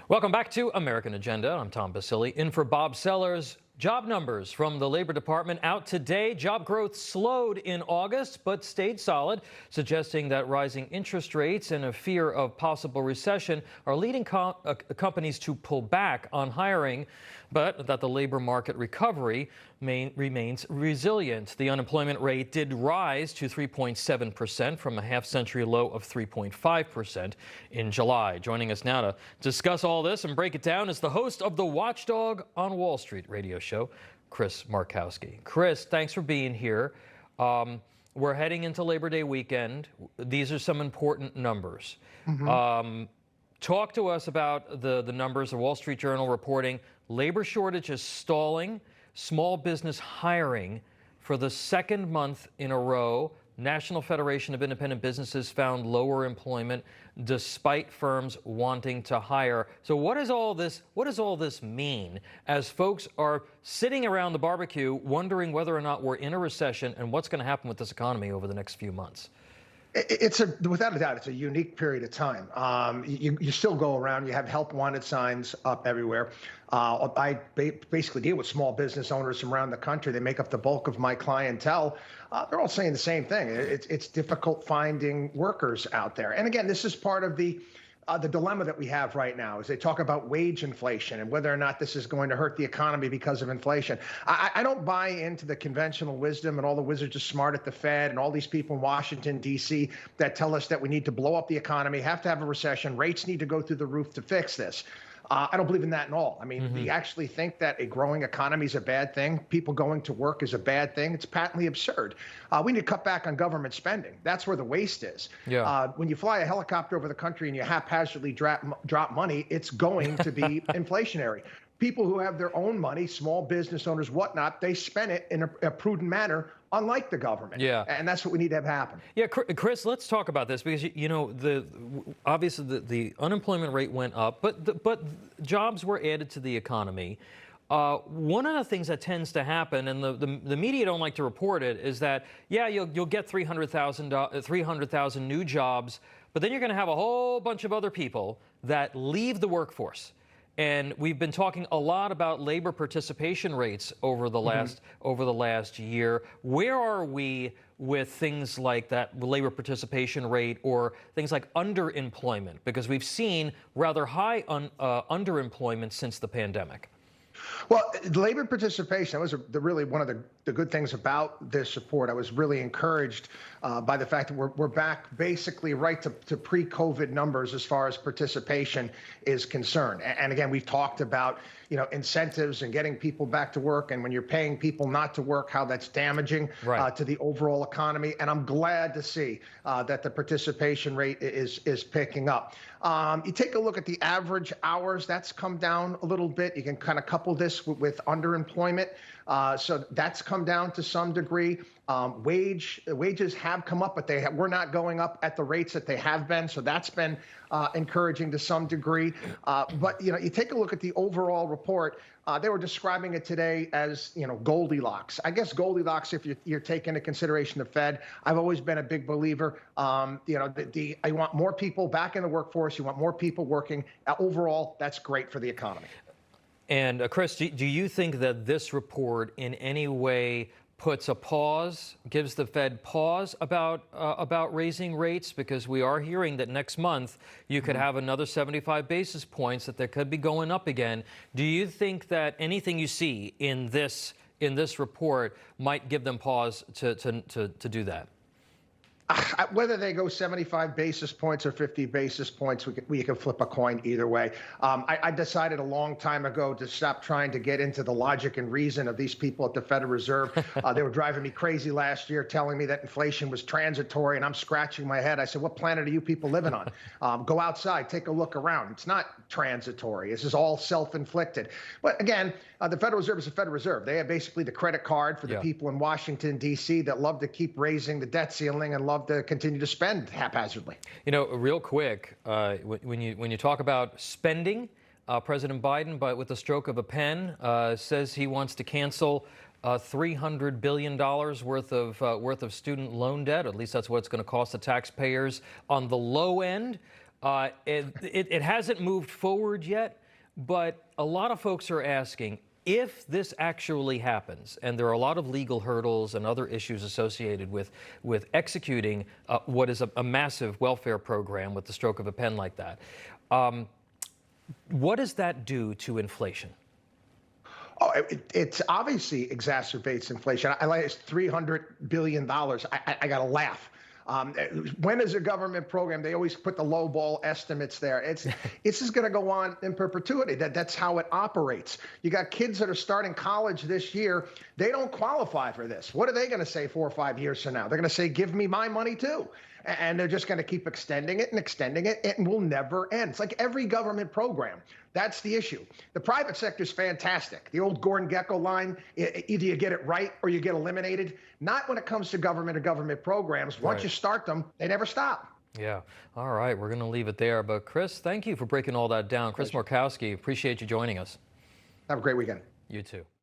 Welcome back to American Agenda. I'm Tom Basili, in for Bob Sellers. Job numbers from the Labor Department out today. Job growth slowed in August, but stayed solid, suggesting that rising interest rates and a fear of possible recession are leading companies to pull back on hiring, but that the labor market recovery remains resilient. The unemployment rate did rise to 3.7% from a half-century low of 3.5% in July. Joining us now to discuss all this and break it down is the host of the Watchdog on Wall Street radio show, Chris Markowski. Chris, thanks for being here. We're heading into Labor Day weekend. These are some important numbers. Talk to us about the numbers. The Wall Street Journal reporting labor shortage is stalling. Small business hiring for the second month in a row. National Federation of Independent Businesses found lower employment despite firms wanting to hire. So what does all this mean as folks are sitting around the barbecue wondering whether or not we're in a recession and what's going to happen with this economy over the next few months? Without a doubt, it's a unique period of time. You still go around, you have help wanted signs up everywhere. I basically deal with small business owners from around the country. They make up the bulk of my clientele. They're all saying the same thing. It's difficult finding workers out there. And again, this is part of the dilemma that we have right now is they talk about wage inflation and whether or not this is going to hurt the economy because of inflation. I don't buy into the conventional wisdom and all the wizards are smart at the Fed and all these people in Washington, D.C. that tell us that we need to blow up the economy, have to have a recession, rates need to go through the roof to fix this. I don't believe in that at all. I mean, we actually think that a growing economy is a bad thing. People going to work is a bad thing. It's patently absurd. We need to cut back on government spending. That's where the waste is. Yeah. When you fly a helicopter over the country and you haphazardly drop money, it's going to be inflationary. People who have their own money, small business owners, whatnot, they spend it in a prudent manner, unlike the government. Yeah. And that's what we need to have happen. Yeah, Chris, let's talk about this because, you know, obviously the unemployment rate went up, but jobs were added to the economy. One of the things that tends to happen, and the media don't like to report it, is that, yeah, you'll get 300,000 new jobs, but then you're going to have a whole bunch of other people that leave the workforce. And we've been talking a lot about labor participation rates over the last year. Where are we with things like that labor participation rate or things like underemployment? Because we've seen rather high underemployment since the pandemic. Well, labor participation, that was really one of the good things about this report. I was really encouraged by the fact that we're back basically right to pre-COVID numbers as far as participation is concerned. And again, we've talked about, you know, incentives and getting people back to work. And when you're paying people not to work, how that's damaging to the overall economy. And I'm glad to see that the participation rate is picking up. You take a look at the average hours, that's come down a little bit. You can kind of couple this with underemployment. So that's come down to some degree. Wages have come up, but we're not going up at the rates that they have been. So that's been encouraging to some degree. But, you know, you take a look at the overall report. They were describing it today as, you know, Goldilocks. I guess Goldilocks, if you're taking into consideration the Fed, I've always been a big believer. You know, I want more people back in the workforce. You want more people working. Overall, that's great for the economy. And Chris, do you think that this report in any way puts a pause, gives the Fed pause about raising rates? Because we are hearing that next month you could have another 75 basis points, that they could be going up again. Do you think that anything you see in this report might give them pause to do that? Whether they go 75 basis points or 50 basis points, we can flip a coin either way. I decided a long time ago to stop trying to get into the logic and reason of these people at the Federal Reserve. They were driving me crazy last year, telling me that inflation was transitory, and I'm scratching my head. I said, what planet are you people living on? Go outside, take a look around. It's not transitory. This is all self-inflicted. But again, the Federal Reserve is the Federal Reserve. They have basically the credit card for the people in Washington, D.C. that love to keep raising the debt ceiling and love to continue to spend haphazardly. You know, real quick, when you talk about spending, President Biden, but with the stroke of a pen, says he wants to cancel $300 billion worth of student loan debt. At least that's what it's going to cost the taxpayers on the low end. It hasn't moved forward yet, but a lot of folks are asking if this actually happens, and there are a lot of legal hurdles and other issues associated with executing what is a massive welfare program with the stroke of a pen like that. What does that do to inflation? Oh, it's obviously exacerbates inflation. I like it's $300 billion. I got to laugh. When is a government program? They always put the low ball estimates there. It's just going to go on in perpetuity. That's how it operates. You got kids that are starting college this year. They don't qualify for this. What are they going to say 4 or 5 years from now? They're going to say, "Give me my money too." And they're just going to keep extending it, and will never end. It's like every government program. That's the issue. The private sector is fantastic. The old Gordon Gekko line, either you get it right or you get eliminated. Not when it comes to government or government programs. Once you start them, they never stop. Yeah. All right. We're going to leave it there. But Chris, thank you for breaking all that down. Chris Markowski, appreciate you joining us. Have a great weekend. You too.